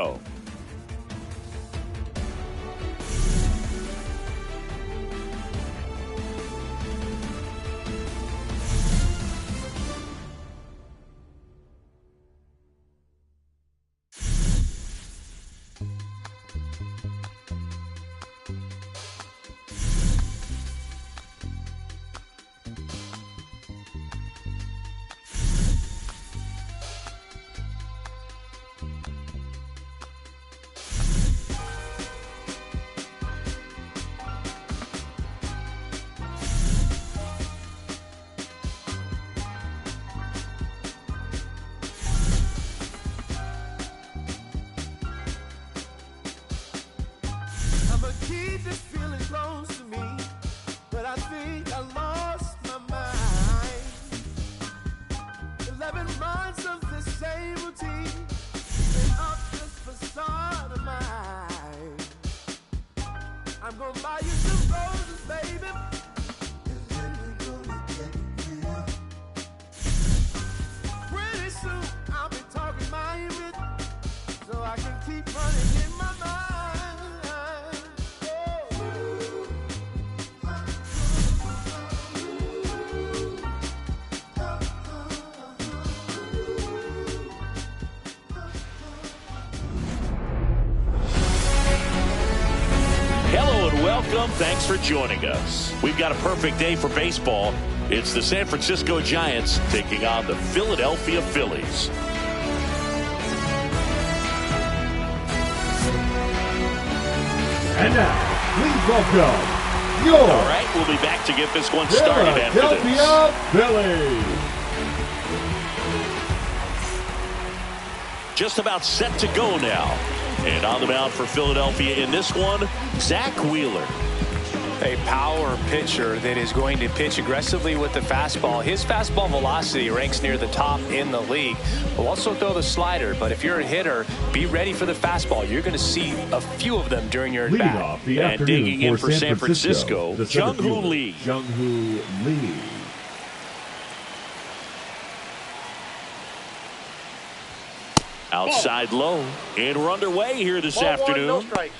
Oh. Keep this feeling close to me, but I think I lost my mind. 11 months of the same routine, and up this facade of mine. I'm gonna buy you some roses, baby, and then we're gonna get real. Pretty soon I'll be talking my image, so I can keep running in my mind. Welcome. Thanks for joining us. We've got a perfect day for baseball. It's the San Francisco Giants taking on the Philadelphia Phillies. And now, please welcome your All right, we'll be back to get this one started after this. Philadelphia Phillies. Just about set to go now. And on the mound for Philadelphia in this one, Zach Wheeler. A power pitcher that is going to pitch aggressively with the fastball. His fastball velocity ranks near the top in the league. Will also throw the slider, but if you're a hitter, be ready for the fastball. You're going to see a few of them during your Leading at-bat. off the And afternoon digging in for San Francisco, the Jung-Hoo Lee. Jung-Hoo Lee. Outside low. And we're underway here this afternoon. No strikes.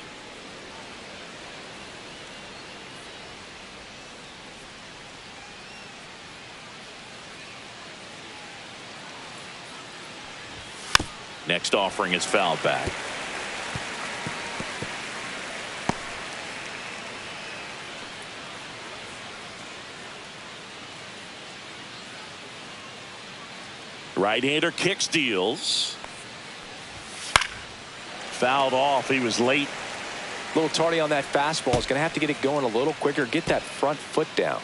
Next offering is fouled back. Right-hander kicks, deals. Fouled off. He was late. A little tardy on that fastball. Is going to have to get it going a little quicker. Get that front foot down.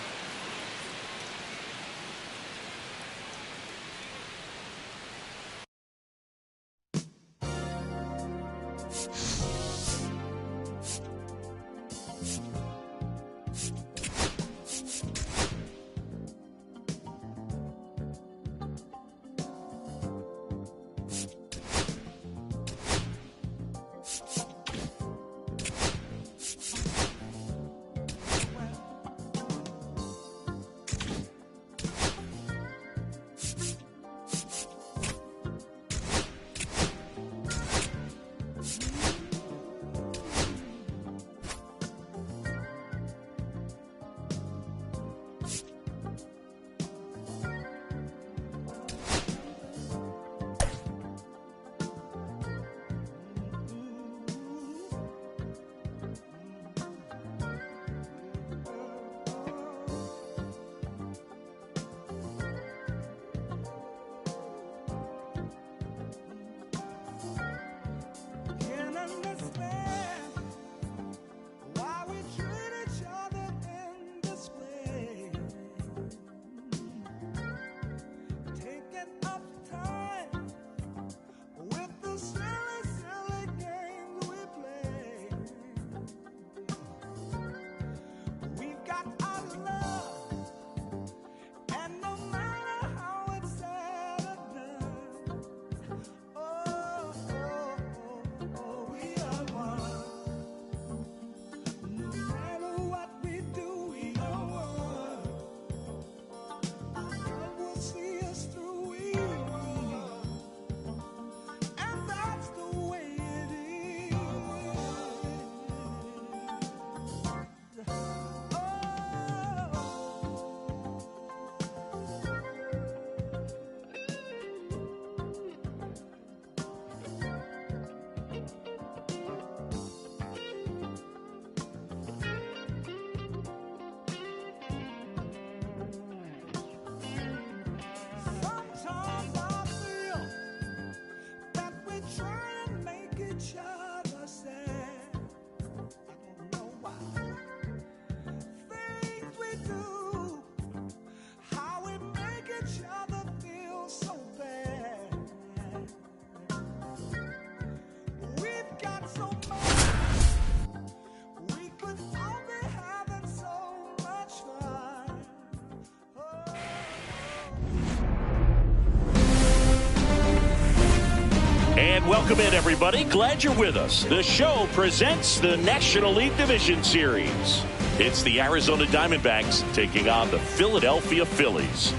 And welcome in, everybody. Glad you're with us. The show presents the National League Division Series. It's the Arizona Diamondbacks taking on the Philadelphia Phillies.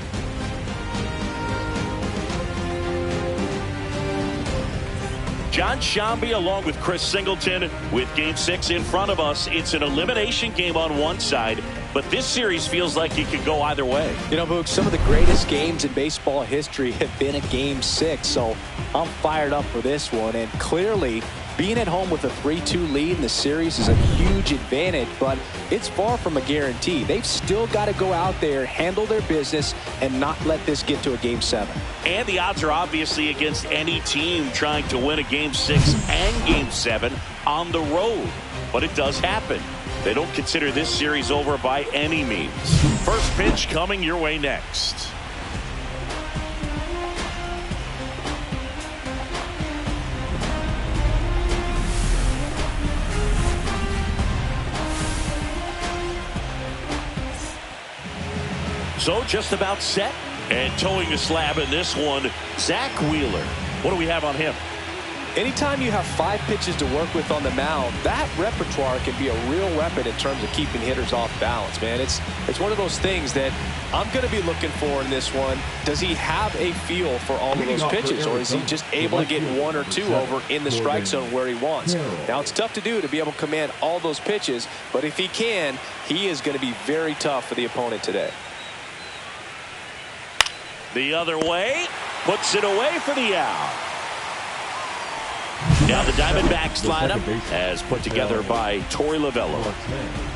John Shambi along with Chris Singleton with Game 6 in front of us. It's an elimination game on one side, but this series feels like it could go either way. You know, Boog, some of the greatest games in baseball history have been a Game 6, so I'm fired up for this one. And clearly, being at home with a 3-2 lead in the series is a huge advantage, but it's far from a guarantee. They've still got to go out there, handle their business, and not let this get to a Game 7. And the odds are obviously against any team trying to win a Game 6 and Game 7 on the road. But it does happen. They don't consider this series over by any means. First pitch coming your way next. So just about set and towing the slab in this one, Zach Wheeler. What do we have on him? Anytime you have 5 pitches to work with on the mound, that repertoire can be a real weapon in terms of keeping hitters off balance, man. It's one of those things that I'm going to be looking for in this one. Does he have a feel for all of those pitches, or is he just able to get 1 or 2 over in the strike zone where he wants? Now, it's tough to do to be able to command all those pitches, but if he can, he is going to be very tough for the opponent today. The other way, puts it away for the out. Now the Diamondbacks lineup as put together by Torey Lovullo.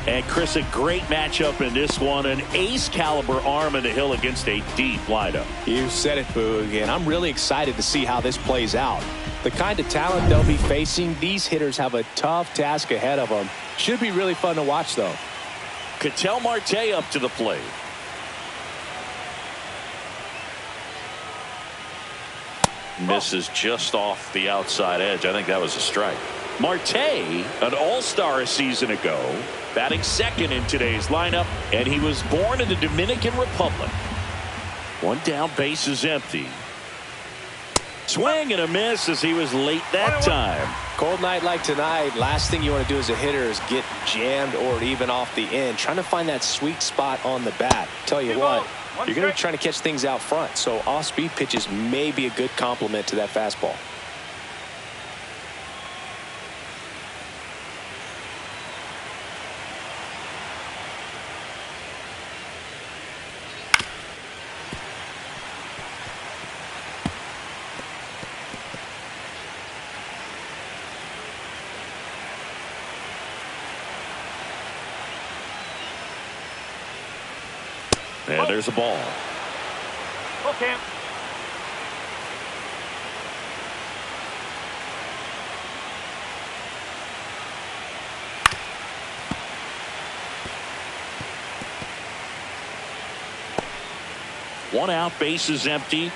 And Chris, a great matchup in this one. An ace caliber arm in the hill against a deep lineup. You said it, Boog, and I'm really excited to see how this plays out. The kind of talent they'll be facing, these hitters have a tough task ahead of them. Should be really fun to watch, though. Ketel Marte up to the plate. Misses just off the outside edge. I think that was a strike. Marte, an all-star a season ago, batting second in today's lineup, and he was born in the Dominican Republic. One down, base is empty. Swing and a miss as he was late that time. Cold night like tonight, last thing you want to do as a hitter is get jammed or even off the end. Trying to find that sweet spot on the bat. Tell you what, you're going to be trying to catch things out front, so off-speed pitches may be a good complement to that fastball. And there's a ball. Okay. One out, base is empty.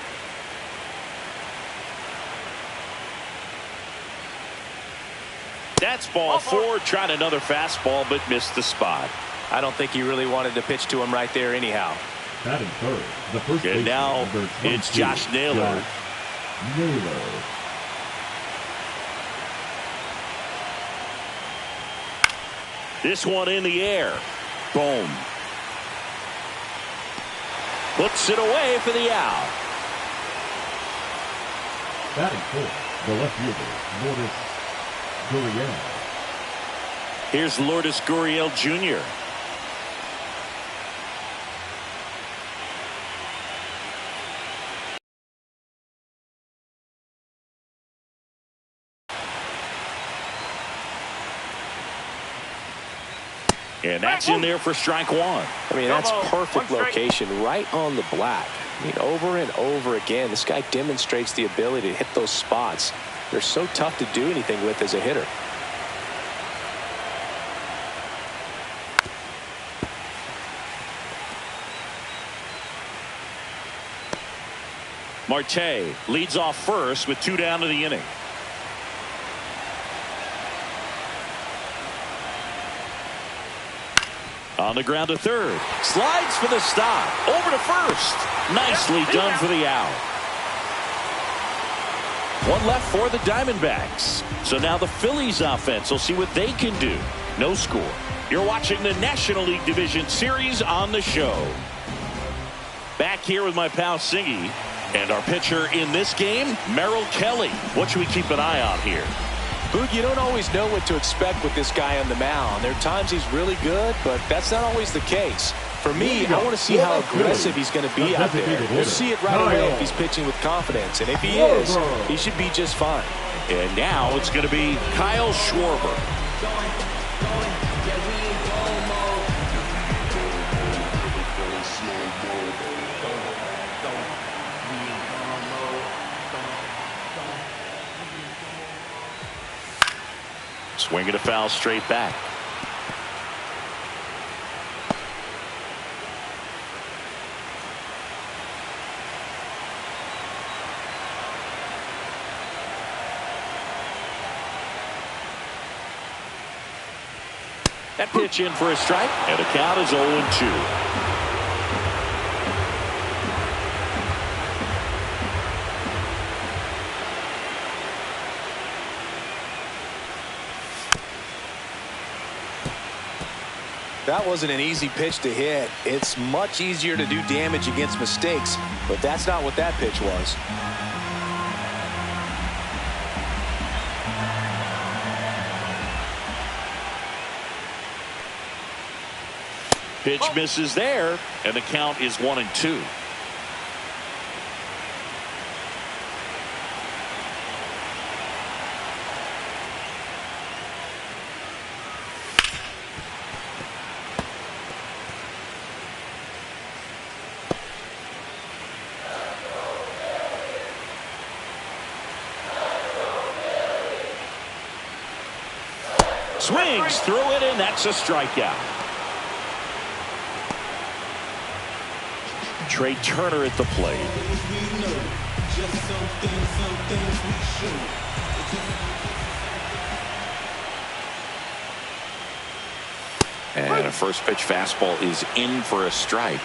That's ball 4. Tried another fastball, but missed the spot. I don't think he really wanted to pitch to him right there anyhow. Batting third, the first And now baseman, it's Josh Naylor. This one in the air. Boom. Puts it away for the out. Batting fourth, the left fielder, Lourdes Gurriel. Here's Lourdes Gurriel Jr. And that's in there for strike 1. I mean, that's perfect location right on the black. I mean, over and over again, this guy demonstrates the ability to hit those spots. They're so tough to do anything with as a hitter. Marte leads off first with 2 down to the inning. On the ground to third. Slides for the stop. Over to first. Nicely done for the out. One left for the Diamondbacks. So now the Phillies offense will see what they can do. No score. You're watching the National League Division Series on the show. Back here with my pal Siggy. And our pitcher in this game, Merrill Kelly. What should we keep an eye on here? Boog, you don't always know what to expect with this guy on the mound. There are times he's really good, but that's not always the case. For me, I want to see how aggressive he's going to be out there. We'll see it right away if he's pitching with confidence. And if he is, he should be just fine. And now it's going to be Kyle Schwarber. Swing and a foul straight back. That pitch in for a strike, and the count is 0-2. That wasn't an easy pitch to hit. It's much easier to do damage against mistakes, but that's not what that pitch was. Pitch misses there, and the count is 1-2. Swings through it, and that's a strikeout. Trey Turner at the plate. And a first pitch fastball is in for a strike.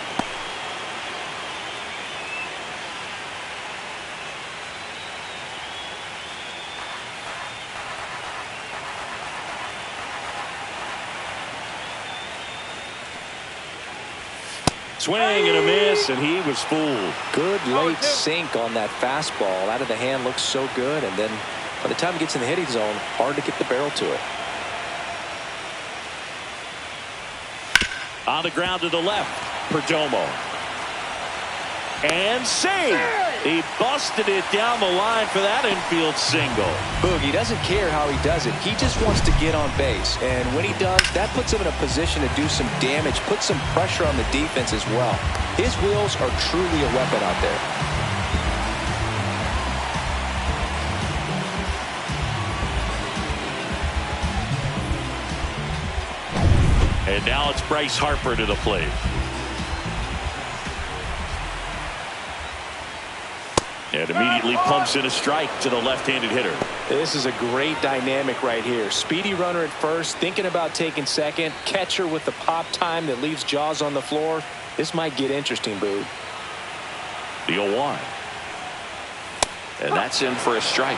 Swing and a miss, and he was fooled. Good late sink on that fastball. Out of the hand looks so good, and then by the time it gets in the hitting zone, hard to get the barrel to it. On the ground to the left, Perdomo. And save. He busted it down the line for that infield single. Boog, he doesn't care how he does it. He just wants to get on base. And when he does, that puts him in a position to do some damage, put some pressure on the defense as well. His wheels are truly a weapon out there. And now it's Bryce Harper to the plate. And immediately pumps in a strike to the left-handed hitter. This is a great dynamic right here. Speedy runner at first, thinking about taking second. Catcher with the pop time that leaves Jaws on the floor. This might get interesting, Boog. The 0-1. And that's in for a strike.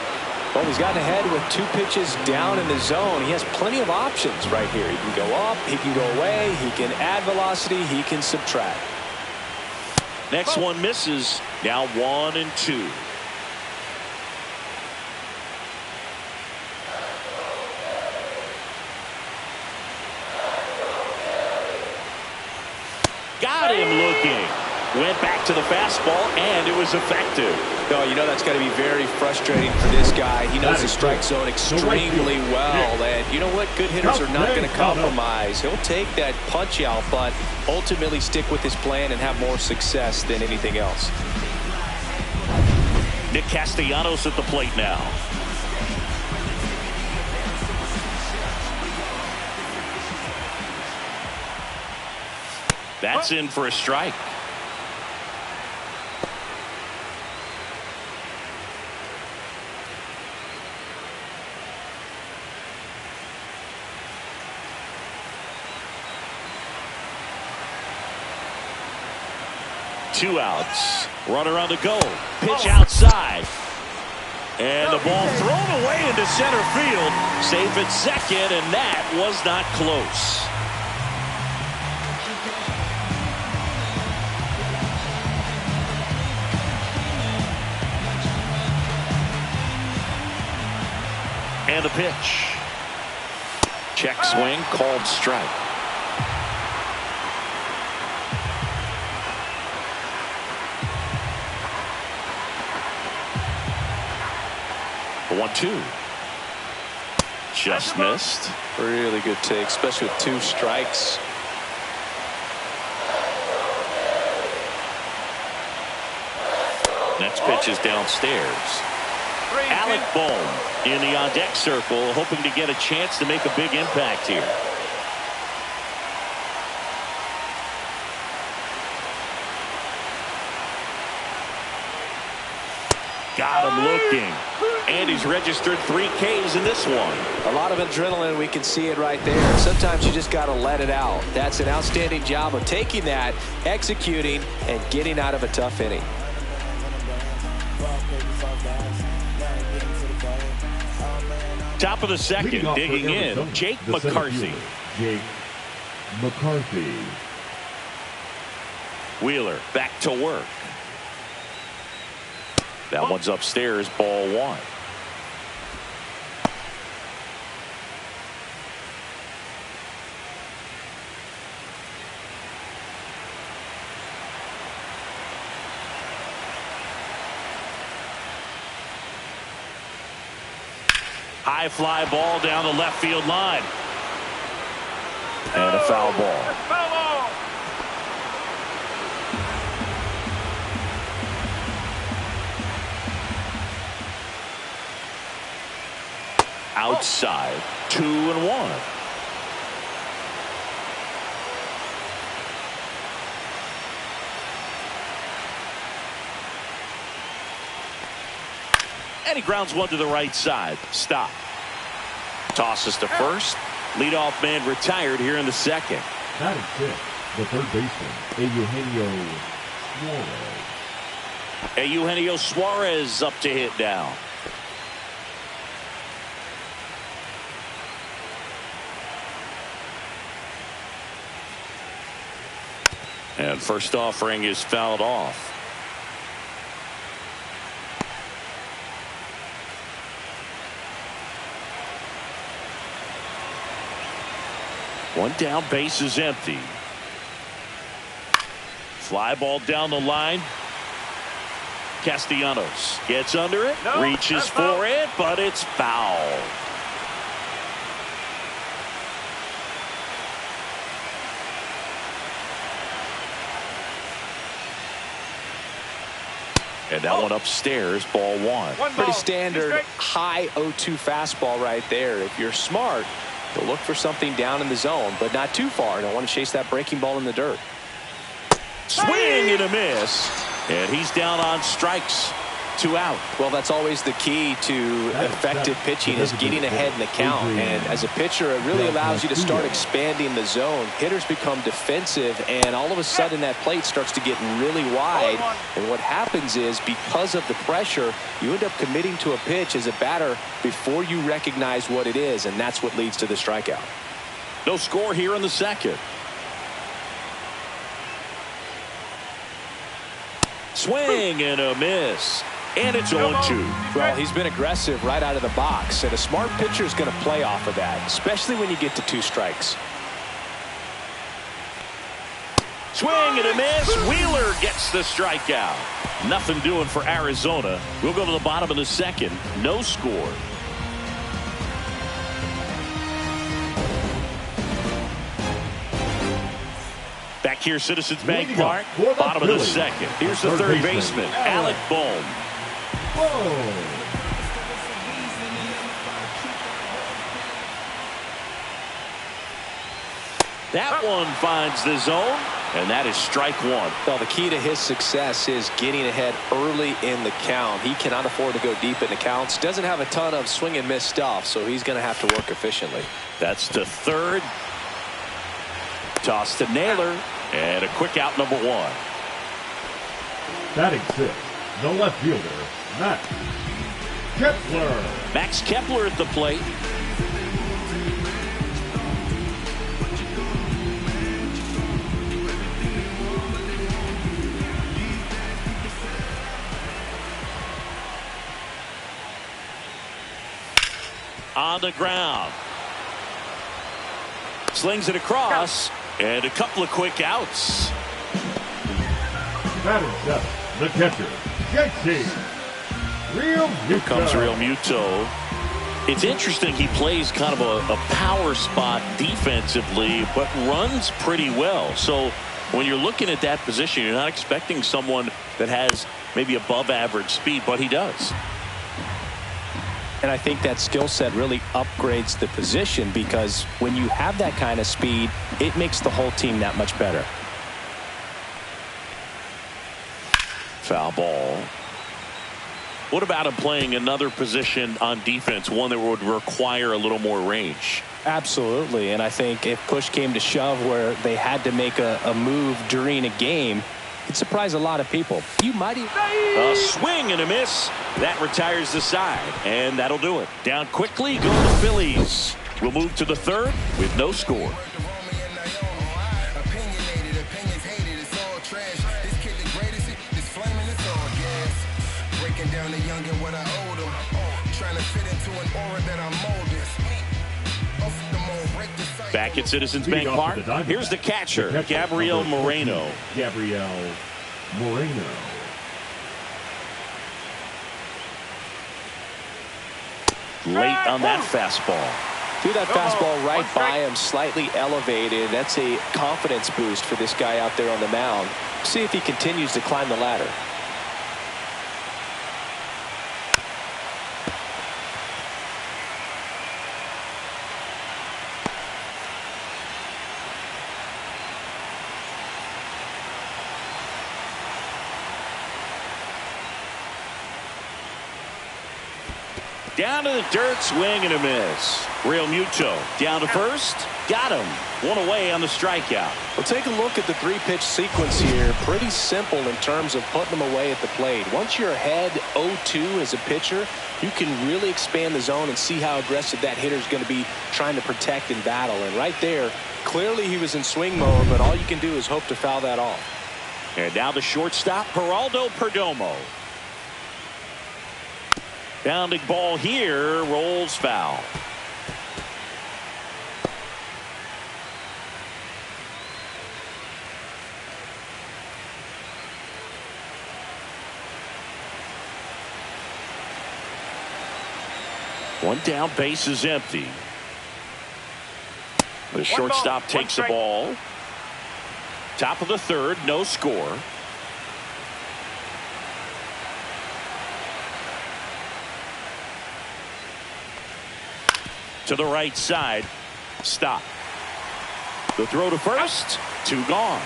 Well, he's gotten ahead with 2 pitches down in the zone. He has plenty of options right here. He can go up, he can go away, he can add velocity, he can subtract. Next one misses. Now 1-2. Got him looking. Went back to the fastball, and it was effective. No, you know that's got to be very frustrating for this guy. He knows the strike zone extremely well. And you know what? Good hitters are not going to compromise. He'll take that punch out, but ultimately stick with his plan and have more success than anything else. Nick Castellanos at the plate now. That's in for a strike. Two outs. Runner on the go. Pitch outside. And the ball thrown away into center field. Safe at second, and that was not close. And the pitch. Check swing, called strike. The 1-2. Just missed. Really good take, especially with 2 strikes. Next pitch is downstairs. Alec Bohm in the on-deck circle, hoping to get a chance to make a big impact here. Got him looking. And he's registered 3 Ks in this one. A lot of adrenaline, we can see it right there. Sometimes you just got to let it out. That's an outstanding job of taking that, executing, and getting out of a tough inning. Top of the second, digging in, Jake McCarthy. Jake McCarthy. Wheeler back to work. That one's upstairs, ball 1. High fly ball down the left field line. And a foul ball. Outside, 2-1. And he grounds one to the right side. Stop. Tosses to first. Leadoff man retired here in the second. That is it. The third baseman, Eugenio Eugenio Suarez. Suarez up to hit now. And first offering is fouled off. One down, base is empty. Fly ball down the line. Castellanos gets under it, reaches for it, but it's foul. And that one upstairs, ball 1. Pretty standard high 0-2 fastball right there. If you're smart, you'll look for something down in the zone, but not too far. Don't want to chase that breaking ball in the dirt. Swing and a miss. And he's down on strikes. 2 out. Well, that's always the key to effective pitching, is getting ahead in the count. And as a pitcher, it really allows you to start expanding the zone. Hitters become defensive, and all of a sudden that plate starts to get really wide. And what happens is, because of the pressure, you end up committing to a pitch as a batter before you recognize what it is, and that's what leads to the strikeout. No score here in the second. Swing and a miss. And it's 0-2. Well, he's been aggressive right out of the box, and a smart pitcher is going to play off of that, especially when you get to 2 strikes. Swing and a miss. Wheeler gets the strikeout. Nothing doing for Arizona. We'll go to the bottom of the second. No score. Back here, Citizens Bank Park, bottom of the second. Here's the third baseman, Alec Bohm. That one finds the zone, and that is strike 1. Well, the key to his success is getting ahead early in the count. He cannot afford to go deep in the counts. Doesn't have a ton of swing and miss stuff, so he's going to have to work efficiently. That's to third. Toss to Naylor, and a quick out, number 1. Batting 6, the left fielder, Matt Kepler. Max Kepler at the plate. On the ground. Slings it across. And a couple of quick outs. Batting seventh, the catcher, JT Realmuto. Here comes Realmuto. It's interesting, he plays kind of a power spot defensively, but runs pretty well. So when you're looking at that position, you're not expecting someone that has maybe above average speed, but he does. And I think that skill set really upgrades the position, because when you have that kind of speed, it makes the whole team that much better. Foul ball. What about him playing another position on defense, one that would require a little more range? Absolutely. And I think if push came to shove where they had to make a move during a game, it'd surprise a lot of people. You might even... A swing and a miss. That retires the side, and that'll do it. Down quickly go the Phillies. We'll move to the third with no score. Back at Citizens Bank Park, here's the catcher, Gabriel Moreno. Gabriel Moreno. Late on that fastball. Threw that fastball right by him, slightly elevated. That's a confidence boost for this guy out there on the mound. See if he continues to climb the ladder. Down to the dirt, swing and a miss. Realmuto down to first. Got him. One away on the strikeout. Well, take a look at the three-pitch sequence here. Pretty simple in terms of putting them away at the plate. Once you're ahead 0-2 as a pitcher, you can really expand the zone and see how aggressive that hitter is going to be trying to protect and battle. And right there, clearly he was in swing mode, but all you can do is hope to foul that off. And now the shortstop, Geraldo Perdomo. Bounding ball here, rolls foul. One down, base is empty. The shortstop takes the ball. Top of the third, no score. To the right side, stop. The throw to first, two gone.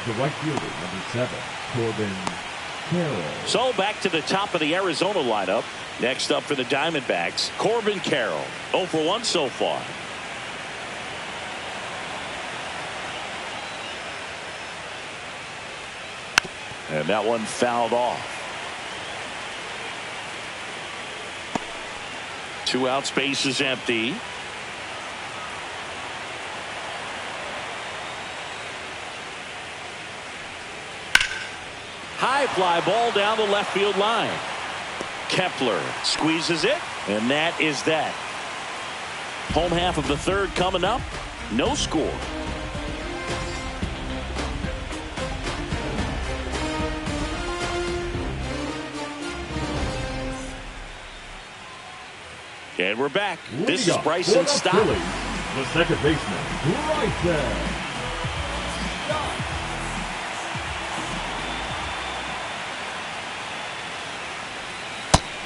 The right fielder, number 7, Corbin Carroll. So back to the top of the Arizona lineup. Next up for the Diamondbacks, Corbin Carroll. 0 for 1 so far. And that one fouled off. 2 outs, base is empty. High fly ball down the left field line. Kepler squeezes it, and that is that. Home half of the third coming up. No score. And we're back. This is Bryson Stott. The second baseman, Bryson Stott.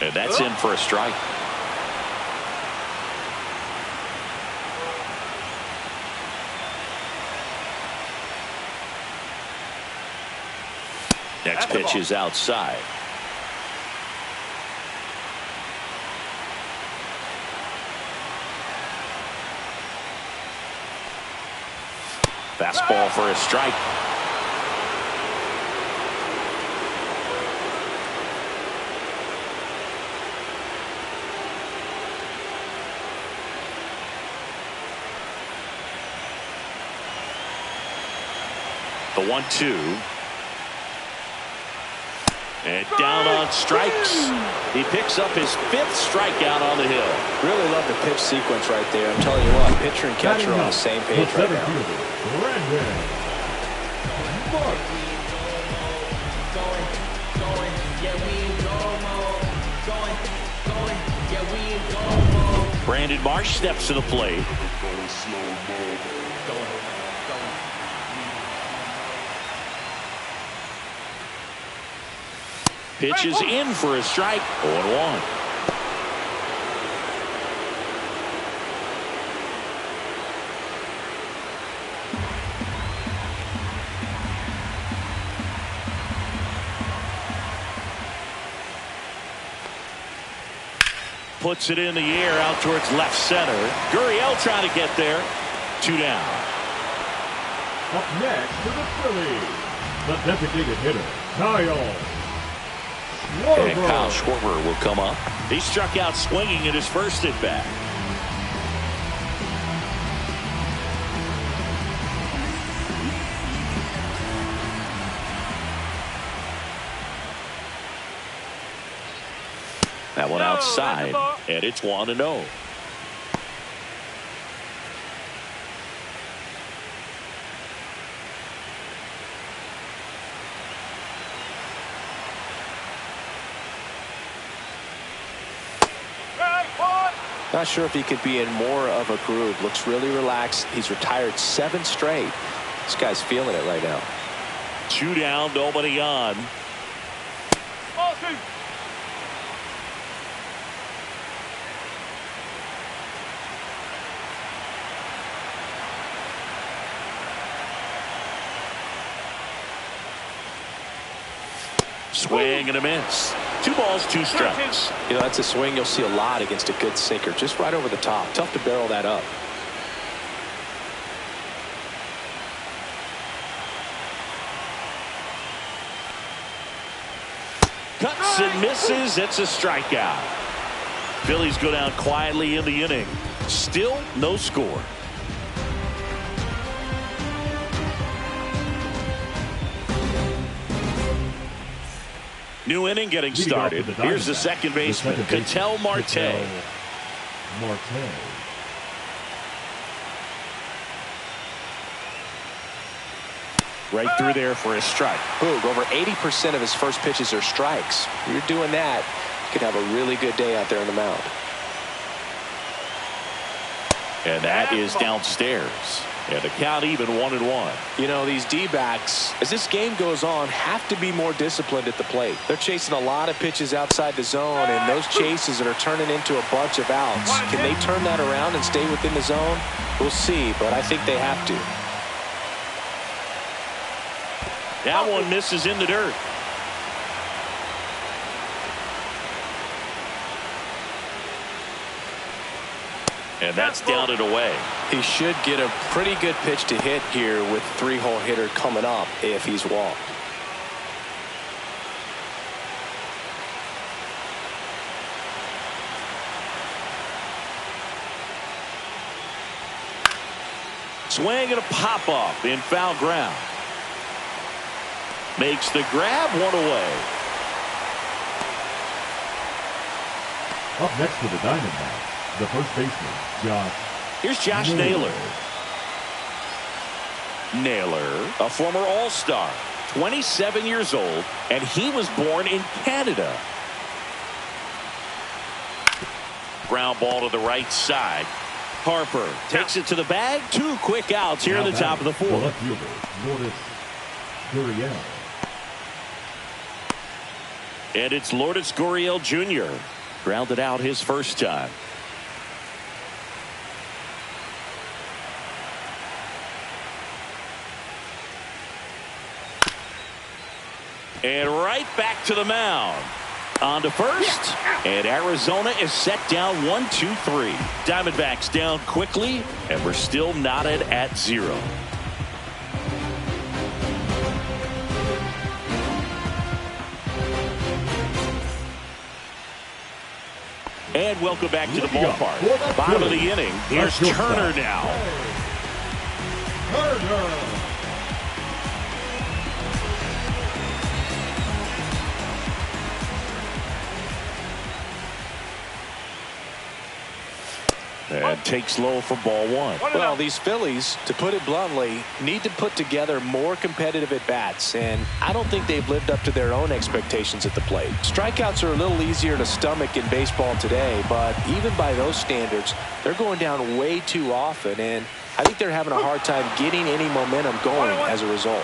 And that's in for a strike. Next pitch is outside. Fastball for a strike. The 1-2. And down on strikes. He picks up his 5th strikeout on the hill. Really love the pitch sequence right there. I'm telling you what, pitcher and catcher are on the same page right now. Brandon Marsh. Brandon Marsh steps to the plate. Pitch is in for a strike. 0-1. Puts it in the air out towards left center. Gurriel trying to get there. 2 down. Up next for the Phillies, the designated hitter, Kyle Schwarber. And Kyle Schwarber will come up. He struck out swinging in his first at bat. That one outside, and it's 1-0. Not sure if he could be in more of a groove. Looks really relaxed. He's retired 7 straight. This guy's feeling it right now. 2 down, nobody on. Swing and a miss. 2 balls, 2 strikes. You know, that's a swing you'll see a lot against a good sinker. Just right over the top. Tough to barrel that up. Cuts and misses. It's a strikeout. Phillies go down quietly in the inning. Still no score. New inning getting started. Here's the second baseman, Ketel Marte. Right through there for a strike. Boog, over 80% of his first pitches are strikes. If you're doing that, you could have a really good day out there on the mound. And that is downstairs. And the count even 1-1. You know, these D-backs, as this game goes on, have to be more disciplined at the plate. They're chasing a lot of pitches outside the zone, and those chases that are turning into a bunch of outs. Can they turn that around and stay within the zone? We'll see, but I think they have to. That one misses in the dirt. And that's down and away. He should get a pretty good pitch to hit here with 3-hole hitter coming up if he's walked. Swing and a pop-up in foul ground. Makes the grab, 1 away. Up next for the Diamondbacks, the first baseman, Josh. Here's Josh Naylor. Naylor, a former All-Star, 27 years old, and he was born in Canada. Ground ball to the right side. Harper takes it to the bag. 2 quick outs here in the top of the 4th. The left fielder, Lourdes Gurriel. And it's Lourdes Gurriel Jr. Grounded out his first time. And right back to the mound. On to first. And Arizona is set down 1-2-3. Diamondbacks down quickly. And we're still knotted at 0. And welcome back to the ballpark. Bottom of the inning. Here's Turner now. Turner. And takes low for ball one. Well, these Phillies, to put it bluntly, need to put together more competitive at-bats, and I don't think they've lived up to their own expectations at the plate. Strikeouts are a little easier to stomach in baseball today, but even by those standards, they're going down way too often, and I think they're having a hard time getting any momentum going as a result.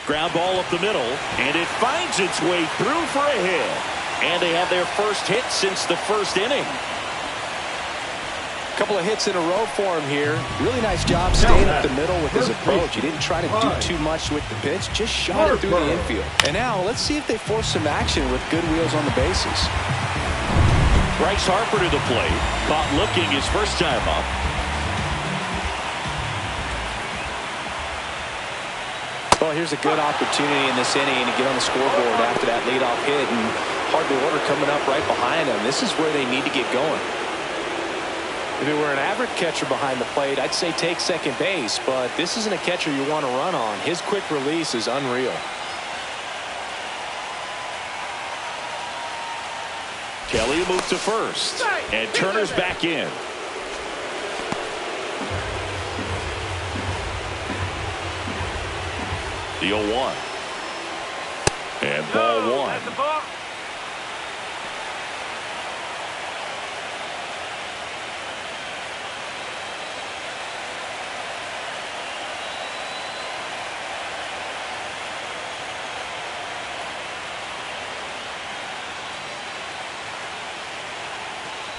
Ground ball up the middle, and it finds its way through for a hit. And they have their first hit since the first inning. A couple of hits in a row for him here. Really nice job staying up the middle with his approach. He didn't try to do too much with the pitch, just shot it through the infield. And now let's see if they force some action with good wheels on the bases. Bryce Harper to the plate. Caught looking his first time up. Well, here's a good opportunity in this inning to get on the scoreboard after that leadoff hit, and hardly order coming up right behind them. This is where they need to get going. If it were an average catcher behind the plate, I'd say take second base, but this isn't a catcher you want to run on. His quick release is unreal. Kelly moved to first, and Turner's back in. The 0-1. And ball one.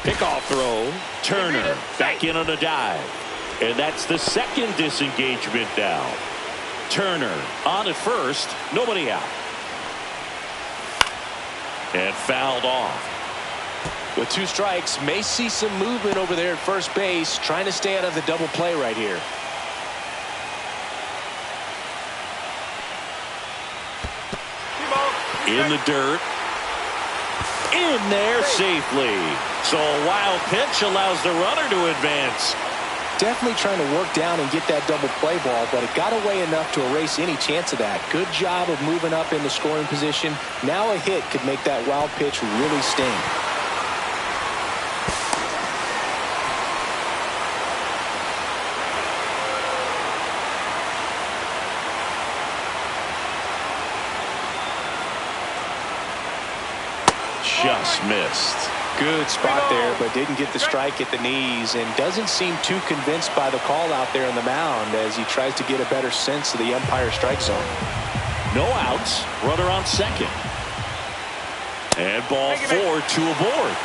Pickoff throw. Turner back in on a dive. And that's the second disengagement now. Turner on at first, nobody out. And fouled off. With two strikes, may see some movement over there at first base, trying to stay out of the double play right here. In the dirt. In there safely. So a wild pitch allows the runner to advance. Definitely trying to work down and get that double play ball, but it got away enough to erase any chance of that. Good job of moving up in the scoring position. Now a hit could make that wild pitch really sting. Just missed. Good spot there, but didn't get the strike at the knees, and doesn't seem too convinced by the call out there on the mound as he tries to get a better sense of the umpire strike zone. No outs. Runner on second. And ball four, two aboard.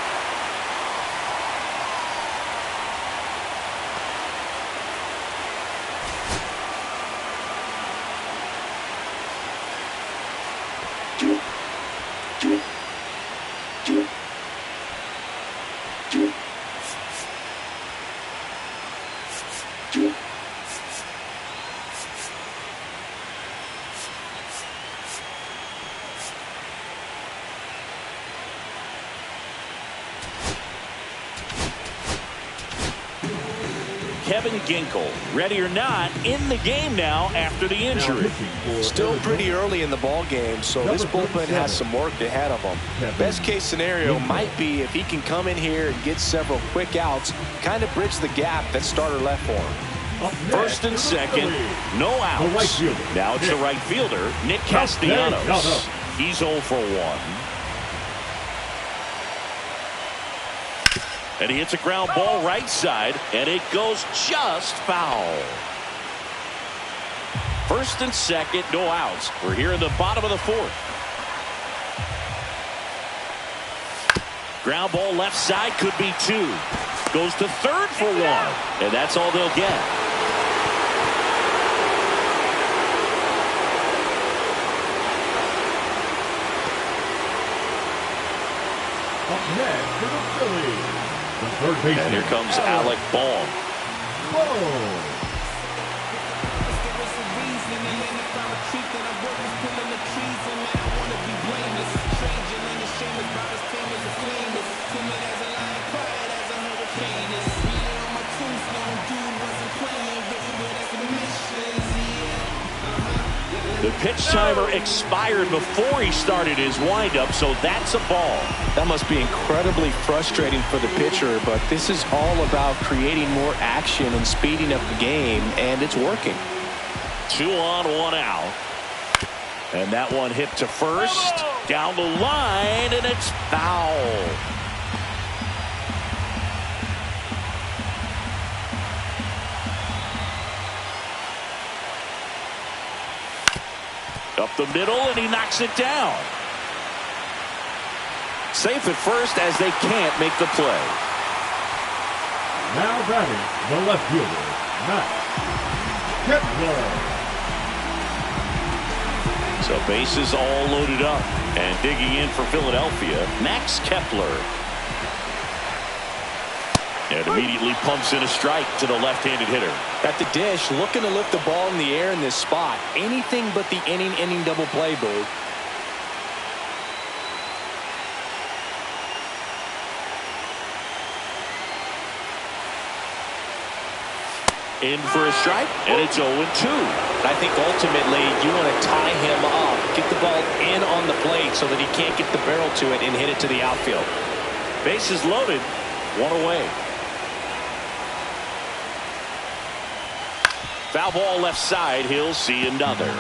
Kevin Ginkel, ready or not, in the game now after the injury. Still pretty early in the ball game, so this bullpen has some work ahead of them. Best case scenario might be if he can come in here and get several quick outs, kind of bridge the gap that starter left for him. First and second, no outs. Now it's the right fielder, Nick Castellanos. He's 0 for 1. And he hits a ground ball right side, and it goes just foul. First and second, no outs. We're here in the bottom of the fourth. Ground ball left side, could be 2. Goes to third for 1, and that's all they'll get. Up next for the Phillies, the third baseman. And here comes Alec Bohm. The pitch timer expired before he started his windup, so that's a ball. That must be incredibly frustrating for the pitcher, but this is all about creating more action and speeding up the game, and it's working. 2 on, 1 out. And that one hit to first, down the line, and it's foul. Up the middle, and he knocks it down. Safe at first as they can't make the play. Now batting the left fielder, Max Kepler. So bases all loaded up, and digging in for Philadelphia, Max Kepler. And immediately pumps in a strike to the left-handed hitter. At the dish, looking to lift the ball in the air in this spot. Anything but the inning double play, Boo. In for a strike, and it's 0-2. I think ultimately you want to tie him up, get the ball in on the plate so that he can't get the barrel to it and hit it to the outfield. Bases loaded, 1 away. Foul ball left side, he'll see another.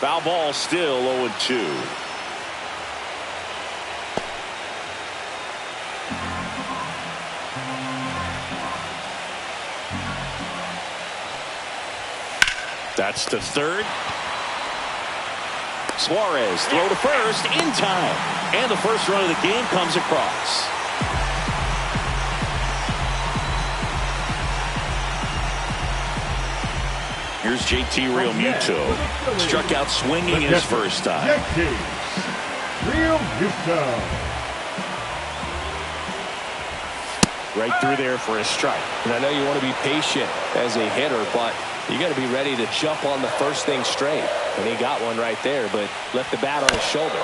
Foul ball still 0-2. That's to third. Suarez throw to first in time. And the first run of the game comes across. Here's JT Realmuto. Struck out swinging his first time. JT Realmuto. Right through there for a strike. And I know you want to be patient as a hitter, but you got to be ready to jump on the first thing straight. And he got one right there, but left the bat on his shoulder.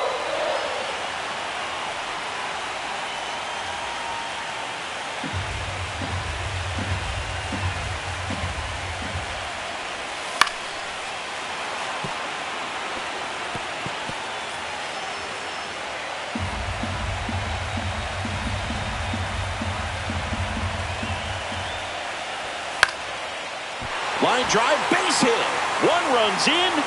Line drive, base hit. 1 runs in.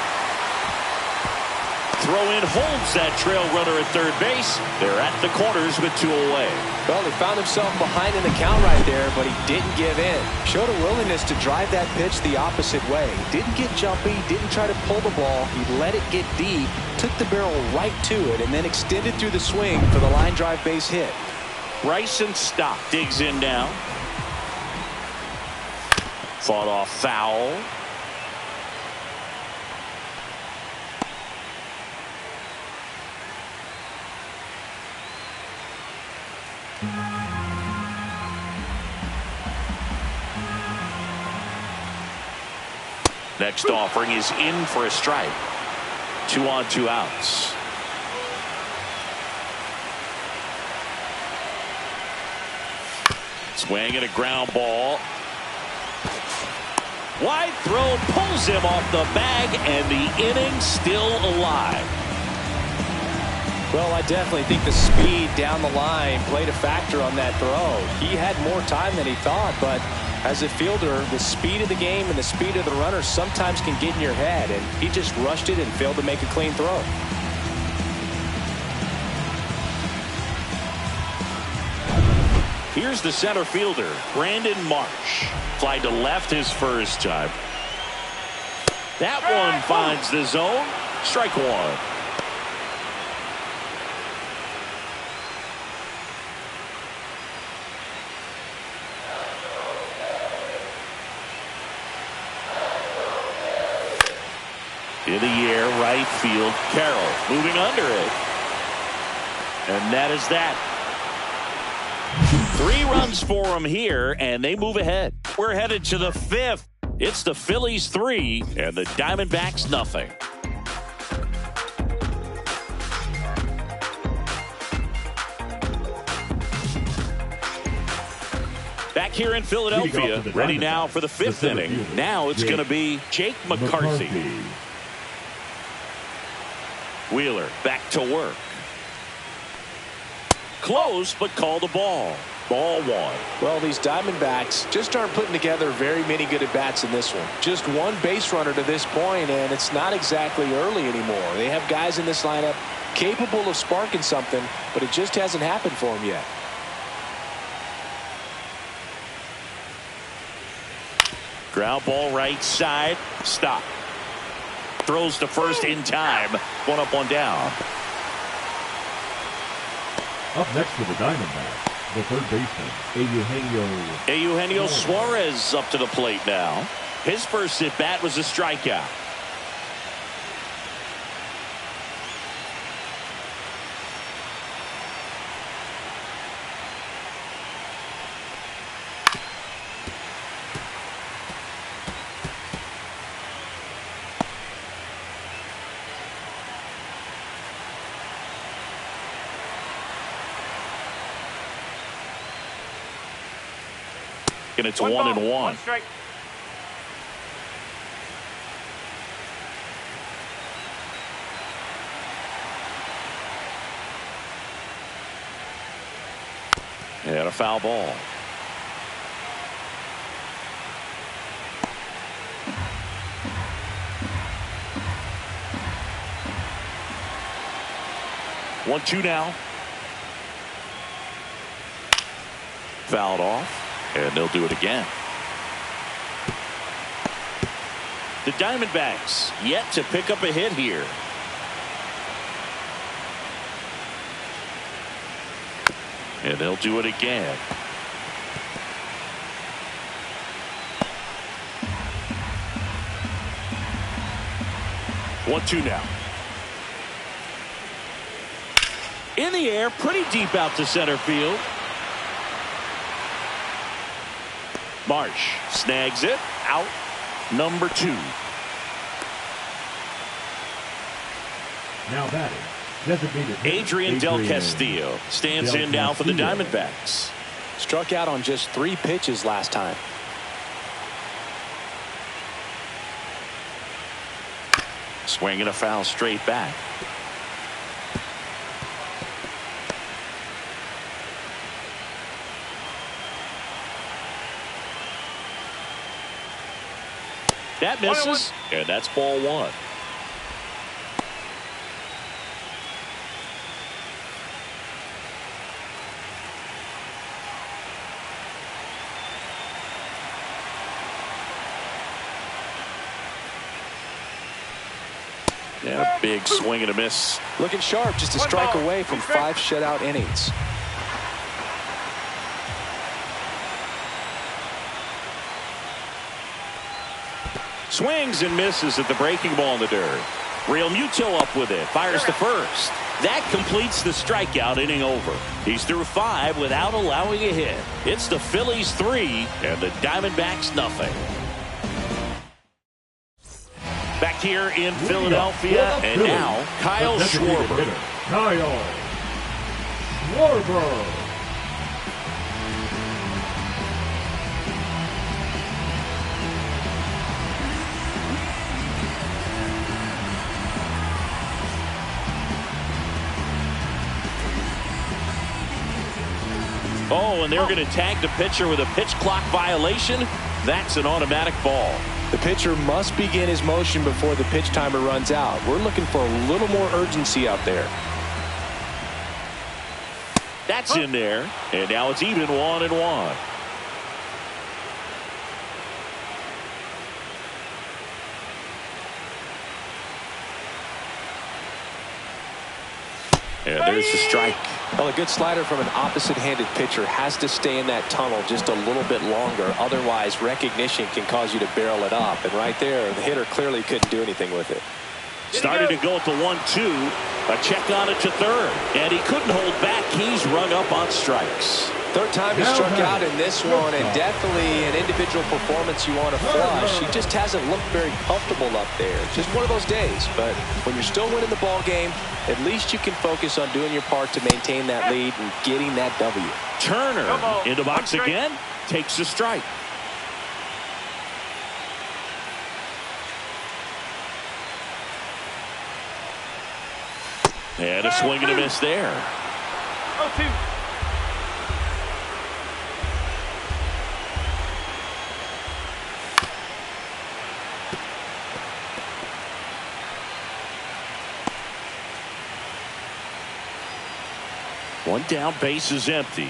Throw in holds that trail runner at third base. They're at the corners with 2 away. Well, he found himself behind in the count right there, but he didn't give in. Showed a willingness to drive that pitch the opposite way. Didn't get jumpy, didn't try to pull the ball. He let it get deep, took the barrel right to it, and then extended through the swing for the line drive base hit. Bryson Stott digs in now. Fought off foul. Next offering is in for a strike. 2 on, 2 outs. Swing and a ground ball. Wide throw pulls him off the bag, and the inning still alive. Well, I definitely think the speed down the line played a factor on that throw. He had more time than he thought, but as a fielder, the speed of the game and the speed of the runner sometimes can get in your head, and he just rushed it and failed to make a clean throw. Here's the center fielder, Brandon Marsh. Fly to left his first time. That one finds the zone. Strike 1. In the air, right field, Carroll moving under it. And that is that. 3 runs for him here, and they move ahead. We're headed to the 5th. It's the Phillies 3 and the Diamondbacks nothing. Back here in Philadelphia, ready now for the 5th inning. Now it's going to be Jake McCarthy. Wheeler back to work. Close, but called a ball. Ball 1. Well, these Diamondbacks just aren't putting together very many good at-bats in this one. Just one base runner to this point, and it's not exactly early anymore. They have guys in this lineup capable of sparking something, but it just hasn't happened for them yet. Ground ball right side. Stop. Throws to first in time. 1 up, 1 down. Up next for the Diamondbacks, the third baseman, Eugenio Suarez up to the plate now. His first at-bat was a strikeout. And it's 1-1. 1 strike. And a foul ball. One, 2 now. Fouled off. And they'll do it again. The Diamondbacks yet to pick up a hit here. And they'll do it again. One, 2 now. In the air, pretty deep out to center field. Marsh snags it. Out number 2. now batting, designated Adrian Del Castillo stands in now for the Diamondbacks. Struck out on just 3 pitches last time. Swinging a foul straight back. That misses, and that's ball 1. And a big swing and a miss. Looking sharp, just a strike away from 5 shutout innings. Swings and misses at the breaking ball in the dirt. Real Muto up with it. Fires to first. That completes the strikeout. Inning over. He's through 5 without allowing a hit. It's the Phillies 3 and the Diamondbacks nothing. Back here in Philadelphia, and now Kyle Schwarber. Kyle Schwarber. Oh, and they're going to tag the pitcher with a pitch clock violation. That's an automatic ball. The pitcher must begin his motion before the pitch timer runs out. We're looking for a little more urgency out there. That's in there, and now it's even 1-1. And there's the strike. Well, a good slider from an opposite-handed pitcher has to stay in that tunnel just a little bit longer. Otherwise, recognition can cause you to barrel it up. And right there, the hitter clearly couldn't do anything with it. Started to go at the 1-2. A check on it to third. And he couldn't hold back. He's rung up on strikes. Third time he struck out in this one, and definitely an individual performance you want to flush. He just hasn't looked very comfortable up there. Just one of those days. But when you're still winning the ball game, at least you can focus on doing your part to maintain that lead and getting that W. Turner into box again. takes a strike. And a swing and a miss there. 0-2. One down, base is empty.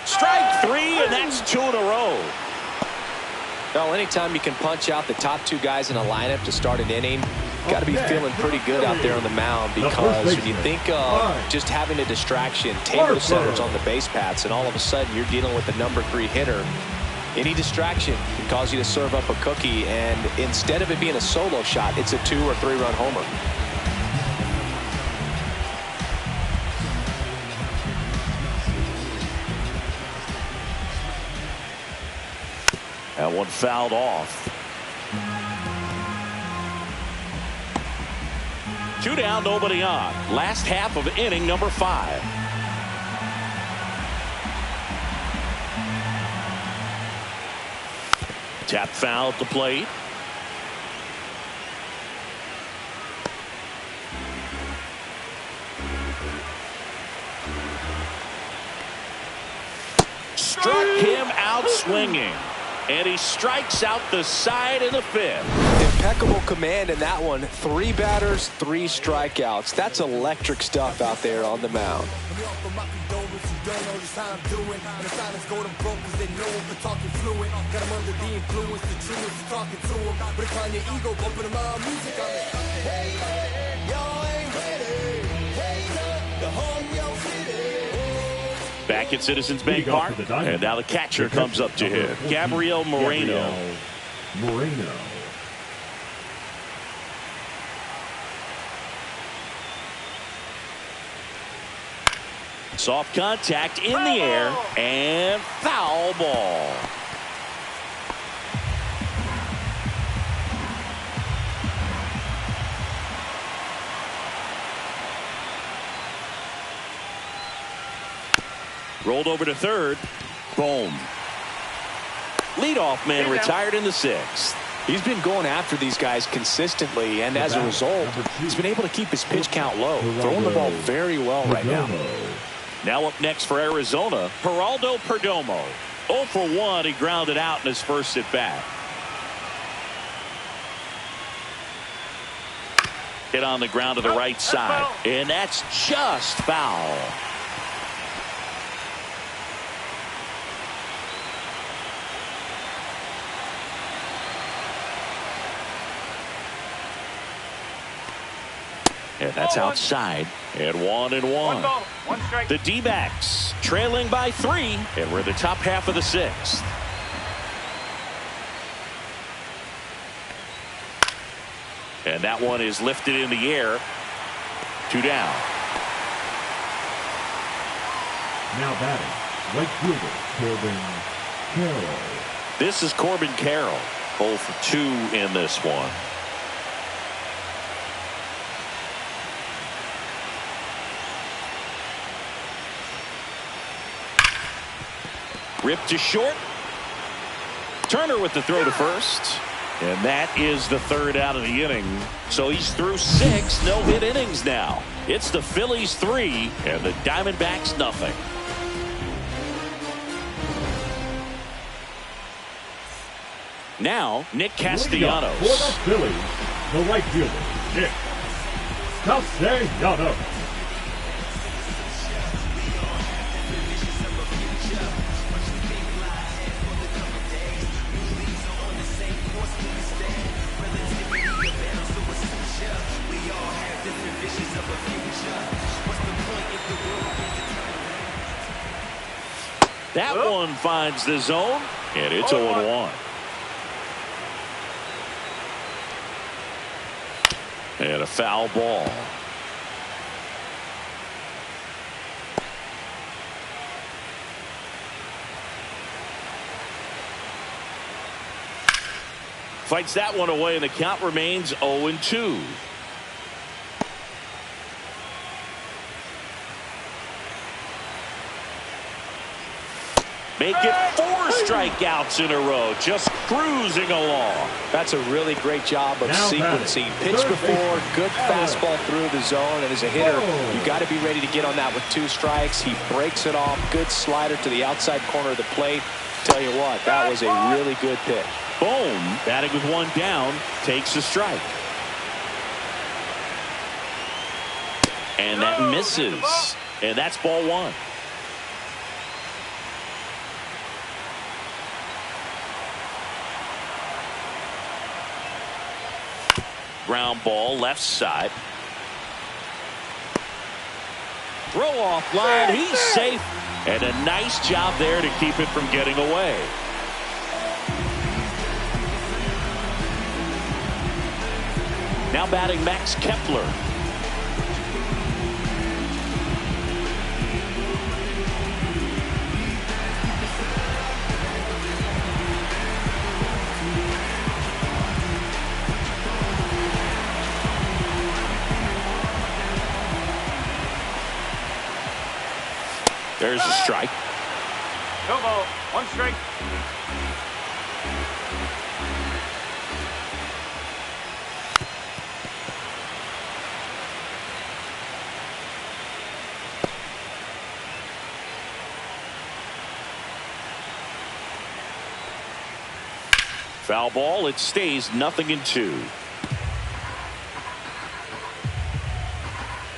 Strike three, and that's 2 in a row. Well, anytime you can punch out the top 2 guys in a lineup to start an inning, got to be feeling pretty good out there on the mound, because when you think of just having a distraction, table setters on the base paths, and all of a sudden you're dealing with the number 3 hitter, any distraction can cause you to serve up a cookie, and instead of it being a solo shot, it's a 2 or 3 run homer. That one fouled off. 2 down, nobody on. Last half of inning number 5. Tap foul at the plate. Struck him out swinging. And he strikes out the side in the 5th. Impeccable command in that one. 3 batters, 3 strikeouts. That's electric stuff out there on the mound. Back at Citizens Bank Park, and now the catcher comes up to him, Gabriel Moreno. Soft contact in the air, and foul ball. Rolled over to third. Boom. Leadoff man retired in the 6th. He's been going after these guys consistently, and as a result, he's been able to keep his pitch count low, throwing the ball very well right now. Now up next for Arizona, Geraldo Perdomo. 0 for 1, he grounded out in his first at bat. Hit on the ground to the right side, and that's just foul. And that's outside. And 1-1. 1 strike. The D-backs trailing by 3, and we're in the top half of the 6th. And that one is lifted in the air. 2 down. Now batting, right fielder Corbin Carroll. This is Corbin Carroll. 0 for 2 in this one. Ripped to short. Turner with the throw to first. And that is the 3rd out of the inning. So he's through 6 no-hit innings now. It's the Phillies 3 and the Diamondbacks nothing. Now, Nick Castellanos. For the Phillies, the right fielder, Nick Castellanos. That one finds the zone, and it's 0-1. And a foul ball. Fights that one away, and the count remains 0-2. make it 4 strikeouts in a row, just cruising along. That's a really great job of sequencing. Pitch before, good fastball through the zone, and as a hitter, you got to be ready to get on that with 2 strikes. He breaks it off, good slider to the outside corner of the plate. Tell you what, that was a really good pitch. Bohm, batting with 1 down, takes a strike. And that misses. And that's ball 1. Ground ball left side. Throw off line. He's safe. And a nice job there to keep it from getting away. Now batting Max Kepler. There's a strike. No ball. 1 strike. Foul ball. It stays 0-2.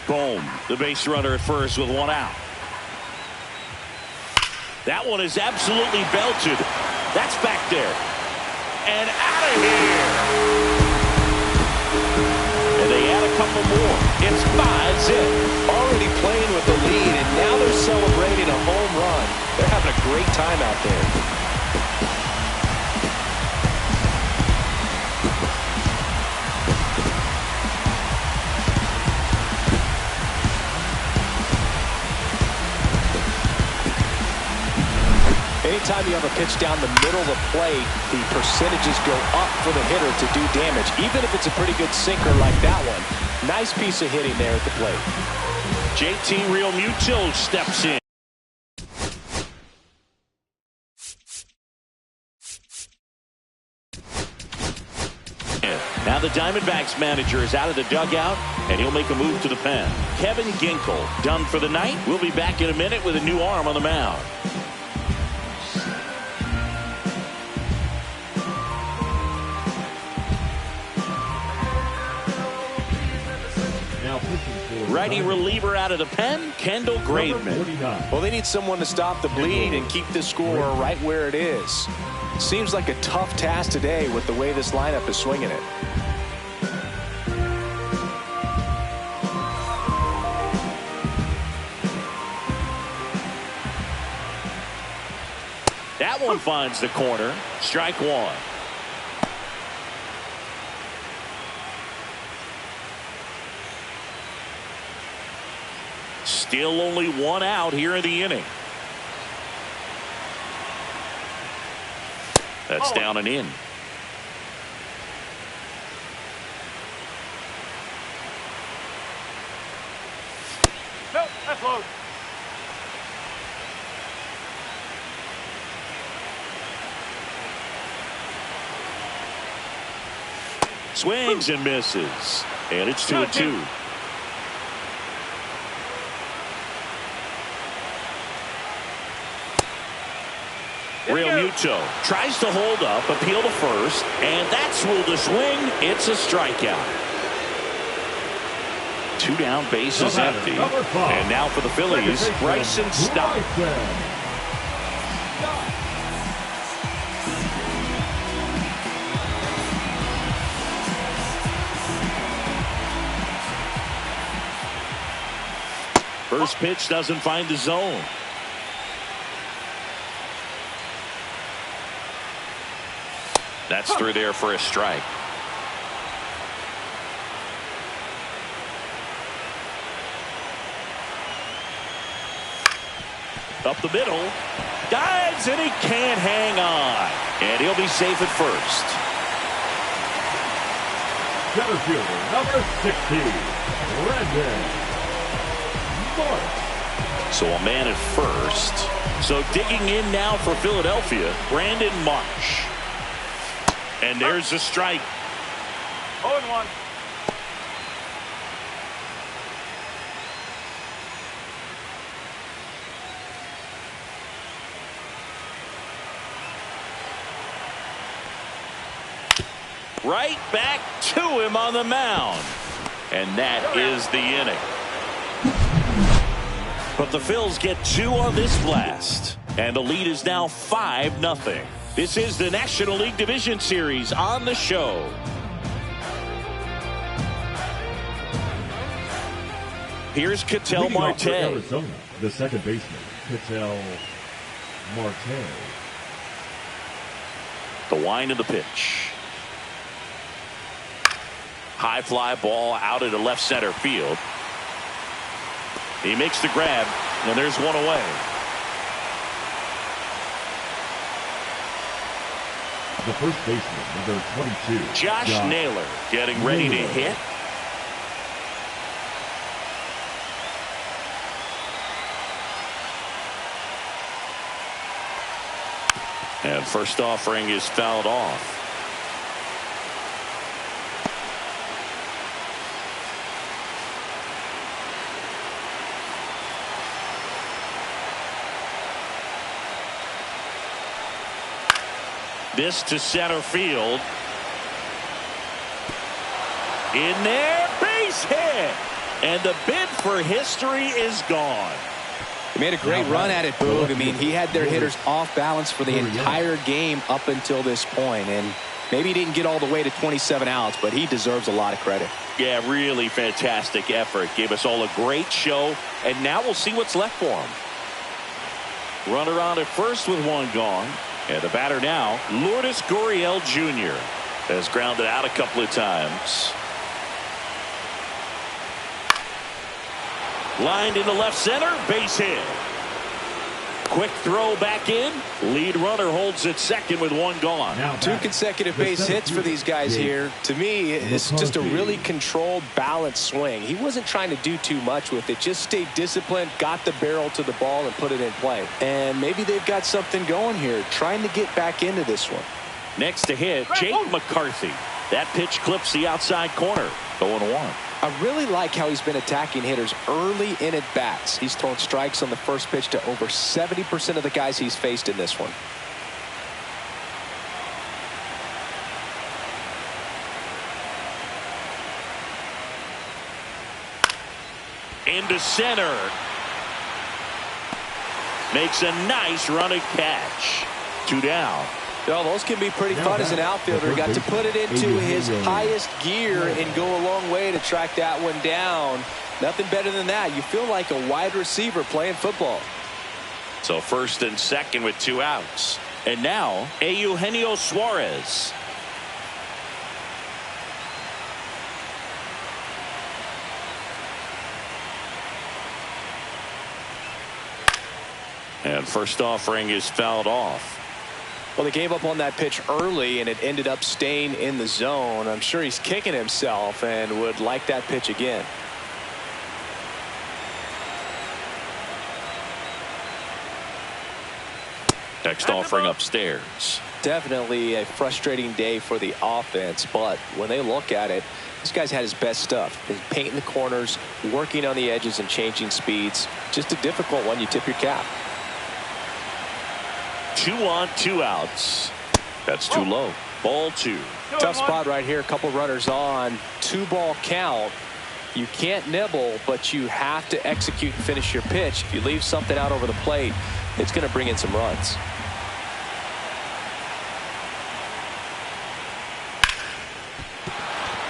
Bohm, the base runner at first with 1 out. That one is absolutely belted. That's back there. And out of here. And they add a couple more. It's 5-zip. Already playing with the lead, and now they're celebrating a home run. They're having a great time out there. Anytime you have a pitch down the middle of the plate, the percentages go up for the hitter to do damage, even if it's a pretty good sinker like that one. Nice piece of hitting there at the plate. JT Realmuto steps in. Now the Diamondbacks manager is out of the dugout, and he'll make a move to the pen. Kevin Ginkel done for the night. We'll be back in a minute with a new arm on the mound. Righty reliever out of the pen, Kendall Graveman. Well, they need someone to stop the bleed and keep this score right where it is. Seems like a tough task today with the way this lineup is swinging it. That one finds the corner. Strike 1. Still only 1 out here in the inning. That's down and in. Nope, that's low. Swings and misses. And it's 2-2. Realmuto tries to hold up, appeal to first, and that's ruled a swing. It's a strikeout. 2 down, base is empty. And now for the Phillies, Bryson Stott. First pitch doesn't find the zone. That's through there for a strike. Up the middle. Dives and he can't hang on. And he'll be safe at first. Center fielder number 60, Brandon Marsh. So a man at first. So digging in now for Philadelphia, Brandon Marsh. And there's a strike. 0-1. Right back to him on the mound. And that is the inning. But the Phils get 2 on this blast. And the lead is now 5-0. This is the National League Division Series on the show. Here's Ketel Leading off for Marte. Arizona, the second baseman, Ketel Marte. The wind of the pitch. High fly ball out into left center field. He makes the grab, and there's one away. The first baseman, number 22. Josh Naylor getting ready to hit. And first offering is fouled off. This to center field. In there, base hit. And the bid for history is gone. He made a great run at it, Boog. I mean, he had their hitters off balance for the entire game up until this point. And maybe he didn't get all the way to 27 outs, but he deserves a lot of credit. Yeah, really fantastic effort. Gave us all a great show. And now we'll see what's left for him. Runner on at first with one gone. And the batter now, Lourdes Gurriel Jr. has grounded out a couple of times. Lined into left center, base hit. Quick throw back in. Lead runner holds at second with one gone. Now 2 consecutive base hits for these guys here. To me, it's just a really controlled, balanced swing. He wasn't trying to do too much with it. Just stayed disciplined, got the barrel to the ball, and put it in play. And maybe they've got something going here, trying to get back into this one. Next to hit, Jake McCarthy. That pitch clips the outside corner. 0-1. I really like how he's been attacking hitters early in at bats. He's thrown strikes on the first pitch to over 70% of the guys he's faced in this one. Into center. Makes a nice running catch. 2 down. Well, those can be pretty fun as an outfielder. He got to put it into his highest gear and go a long way to track that one down. Nothing better than that. You feel like a wide receiver playing football. So first and second with 2 outs. And now, Eugenio Suarez. And first offering is fouled off. Well, they gave up on that pitch early, and it ended up staying in the zone. I'm sure he's kicking himself and would like that pitch again. Next offering upstairs. Definitely a frustrating day for the offense, but when they look at it, this guy's had his best stuff. He's painting the corners, working on the edges, and changing speeds. Just a difficult one. You tip your cap. 2 on, 2 outs. That's too low. Ball 2. Tough spot right here. A couple runners on. 2-ball count. You can't nibble, but you have to execute and finish your pitch. If you leave something out over the plate, it's going to bring in some runs.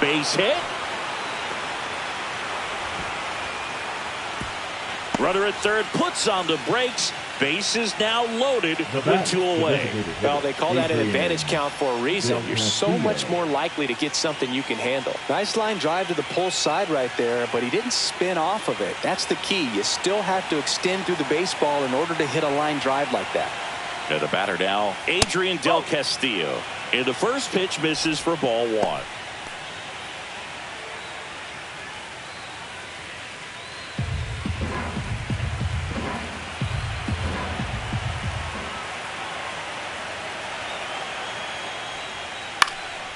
Base hit. Runner at third puts on the brakes. Base is now loaded with 2 away. Well, they call that an advantage count for a reason. You're so much more likely to get something you can handle. Nice line drive to the pull side right there, but he didn't spin off of it. That's the key. You still have to extend through the baseball in order to hit a line drive like that. And the batter now, Adrian Del Castillo. And the first pitch misses for ball 1.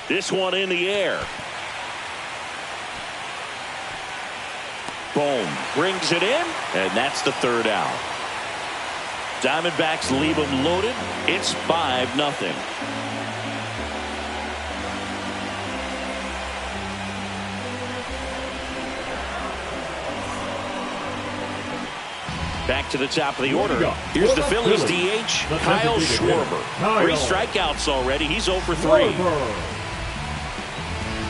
This one in the air. Boom. Brings it in, and that's the third out. Diamondbacks leave them loaded. It's 5-0. Back to the top of the order. Here's the Phillies DH, Kyle Schwarber. 3 strikeouts already. He's 0 for 3.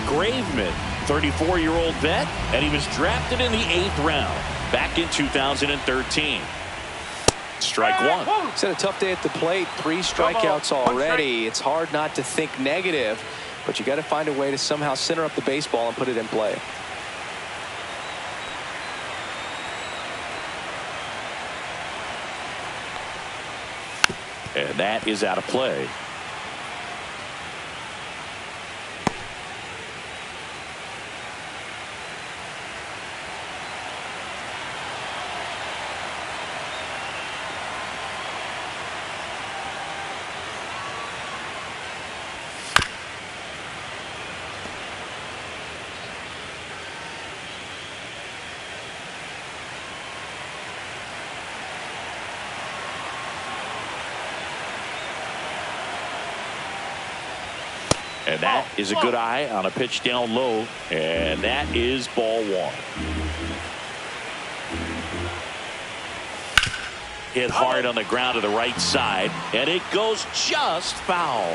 Graveman, 34-year-old vet, and he was drafted in the 8th round back in 2013. Strike one. He's had a tough day at the plate. 3 strikeouts already. It's hard not to think negative, but you got to find a way to somehow center up the baseball and put it in play. And that is out of play. And that is a good eye on a pitch down low. And that is ball 1. Hit hard on the ground to the right side. And it goes just foul.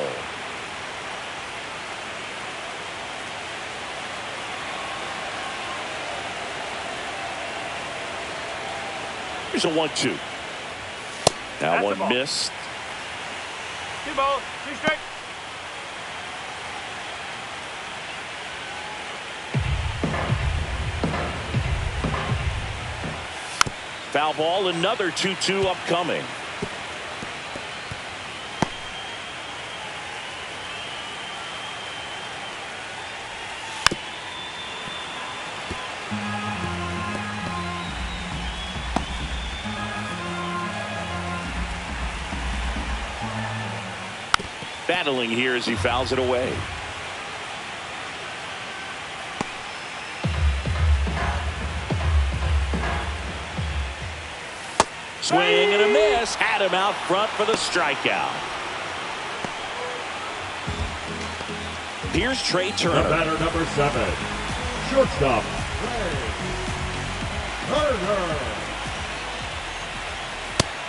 Here's a 1-2. That one missed. 2 balls, 2 strikes. Foul ball, another 2-2 upcoming. Battling here as he fouls it away. Swing and a miss. Had him out front for the strikeout. Here's Trey Turner. The batter, number 7. Shortstop, Turner.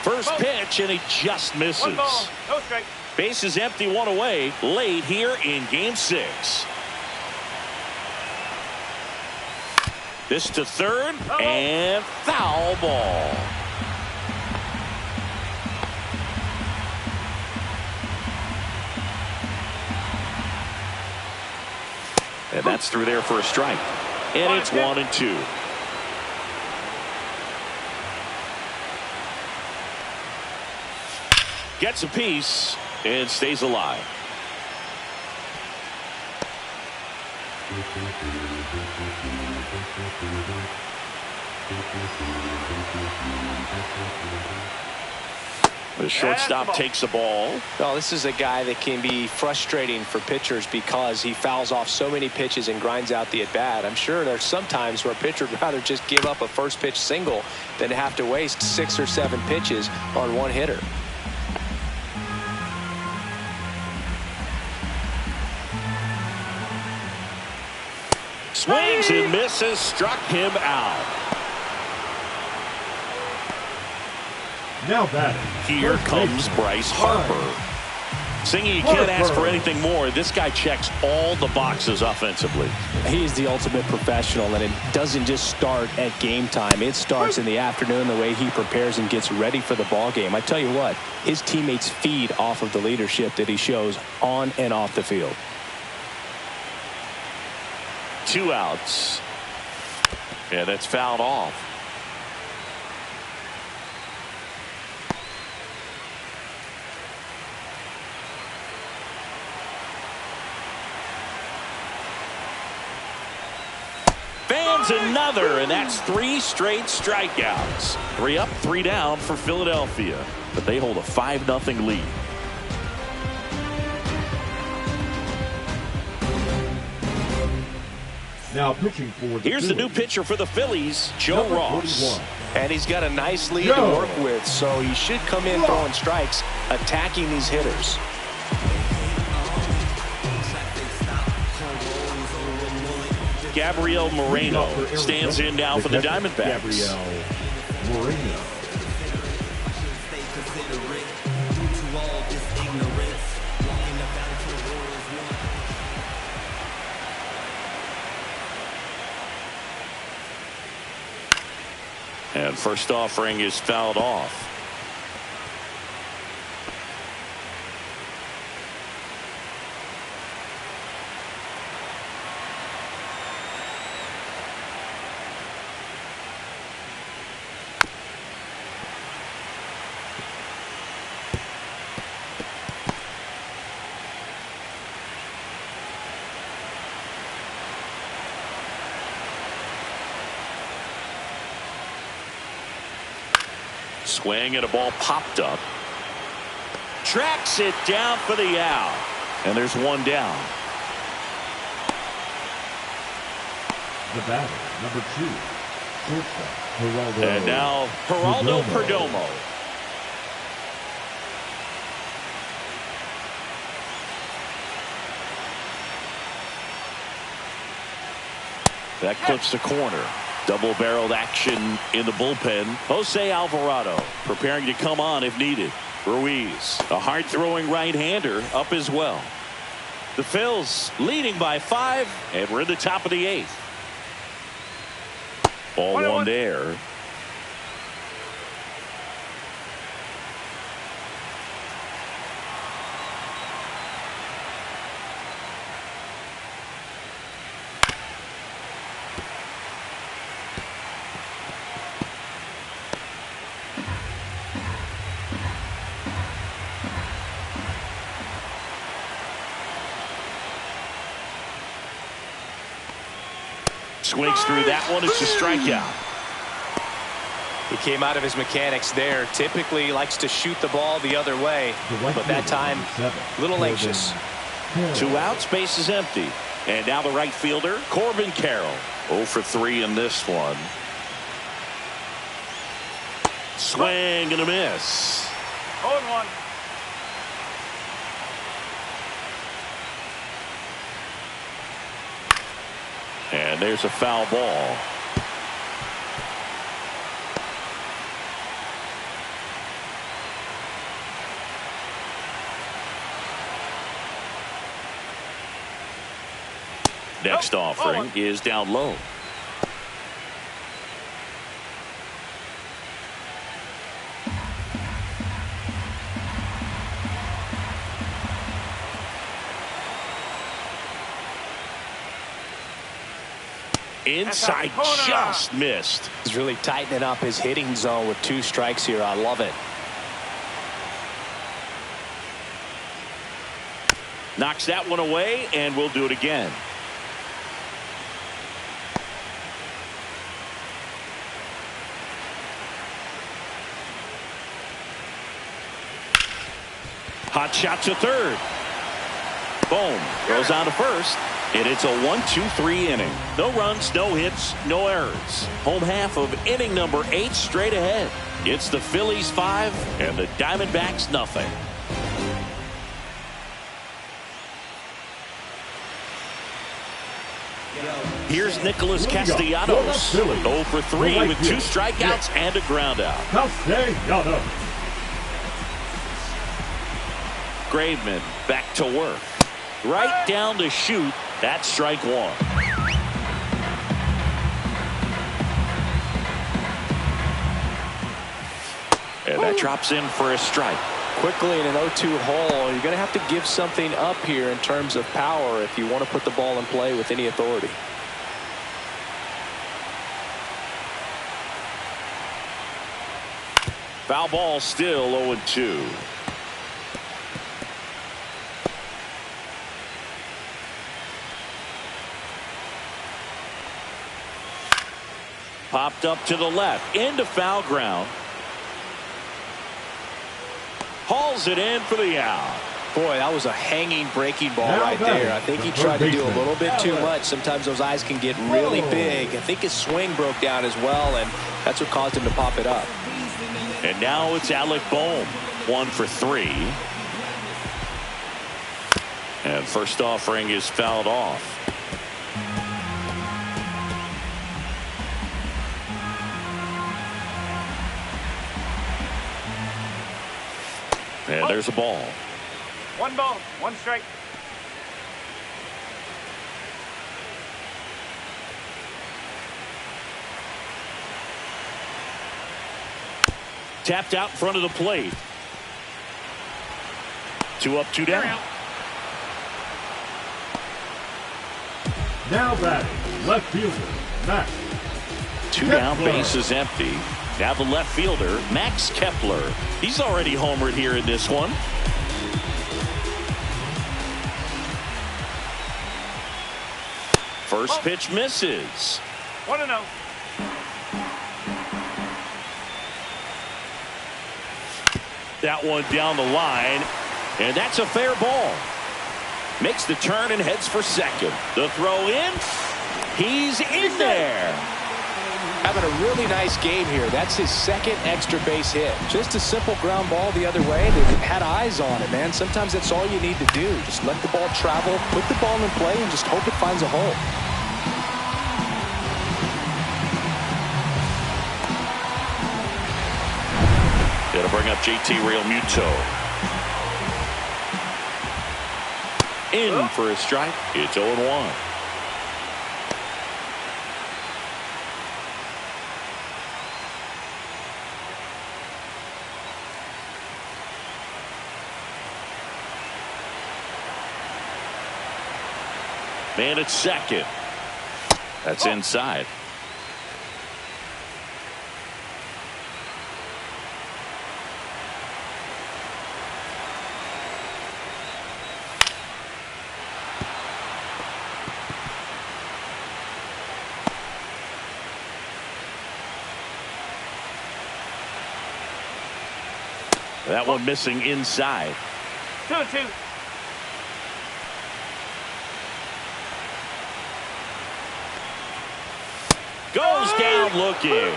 First pitch, and he just misses. 1 ball, no strike. Base is empty, 1 away. Late here in Game 6. This to third, and foul ball. And that's through there for a strike. And it's 1-2. Gets a piece and stays alive. The shortstop takes the ball. Well, this is a guy that can be frustrating for pitchers because he fouls off so many pitches and grinds out the at-bat. I'm sure there's some times where a pitcher would rather just give up a first pitch single than to have to waste 6 or 7 pitches on one hitter. Swings and misses, struck him out. Now batting. Here comes Bryce Harper. Singy, you can't ask for anything more. This guy checks all the boxes offensively. He is the ultimate professional, and it doesn't just start at game time. It starts in the afternoon, the way he prepares and gets ready for the ball game. I tell you what, his teammates feed off of the leadership that he shows on and off the field. 2 outs. And that's fouled off. Fans another, and that's 3 straight strikeouts. 3 up, 3 down for Philadelphia, but they hold a 5-0 lead. Now pitching for the Here's the new Phillies, pitcher for the Phillies, Joe number Ross. 41. And he's got a nice lead to Joe work with, so he should come in throwing strikes, attacking these hitters. Gabriel Moreno stands in now for the Diamondbacks. Gabriel Moreno. And first offering is fouled off. Swing and a ball popped up. Tracks it down for the out. And there's one down. The batter, number 2, shortstop, Geraldo. And now Geraldo Perdomo. That clips the corner. Double-barreled action in the bullpen. Jose Alvarado preparing to come on if needed. Ruiz, a hard-throwing right-hander, up as well. The Phils leading by 5, and we're in the top of the 8th. Ball 1 there. Swings through that one. It's a strikeout. He came out of his mechanics there. Typically likes to shoot the ball the other way, but that time a little anxious. 2 outs, base is empty. And now the right fielder, Corbin Carroll. 0 for 3 in this one. Swing and a miss. 0-1. And there's a foul ball. Next offering is down low. Inside, just missed. He's really tightening up his hitting zone with 2 strikes here. I love it. Knocks that one away, and we'll do it again. Hot shot to third. Boom. Goes on to first. And it's a 1-2-3 inning. No runs, no hits, no errors. Home half of inning number 8 straight ahead. It's the Phillies 5 and the Diamondbacks nothing. Here's Nicholas Castellanos. 0 for 3 with 2 strikeouts and a ground out. Castellanos. Graveman back to work. Right down to shoot. That's strike 1. And that drops in for a strike. Quickly in an 0-2 hole, you're going to have to give something up here in terms of power if you want to put the ball in play with any authority. Foul ball, still 0-2. Popped up to the left, into foul ground. Hauls it in for the out. Boy, that was a hanging breaking ball Now right batting, there. I think he the tried to do a third little bit too baseman, much. Sometimes those eyes can get really big. I think his swing broke down as well, and that's what caused him to pop it up. And now it's Alec Bohm, 1 for 3. And first offering is fouled off. And there's a ball. 1 ball, 1 strike. Tapped out in front of the plate. 2 up, 2 down. Now batting, left fielder, Max 2 down, base is empty. Now the left fielder, Max Kepler. He's already homered here in this one. First pitch misses. 1-0. That one down the line, and that's a fair ball. Makes the turn and heads for second. The throw in. He's in there. Having a really nice game here. That's his second extra base hit. Just a simple ground ball the other way. They had eyes on it, man. Sometimes that's all you need to do. Just let the ball travel, put the ball in play, and just hope it finds a hole. It'll bring up JT Realmuto. In for a strike. It's 0-1. Man at second. That's inside. That one missing inside. 2-2. Goes down looking.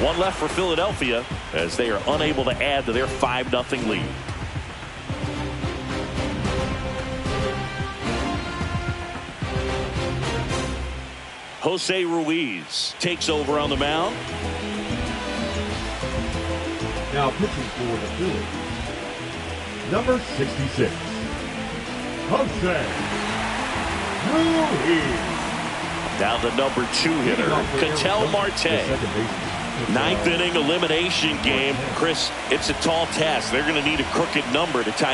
One left for Philadelphia as they are unable to add to their 5-0 lead. Jose Ruiz takes over on the mound. Now pitching for the Phillies, number 66, Jose Ruiz. Now the number 2 hitter, Ketel Marte. 9th inning elimination game. Chris, it's a tall task. They're going to need a crooked number to tie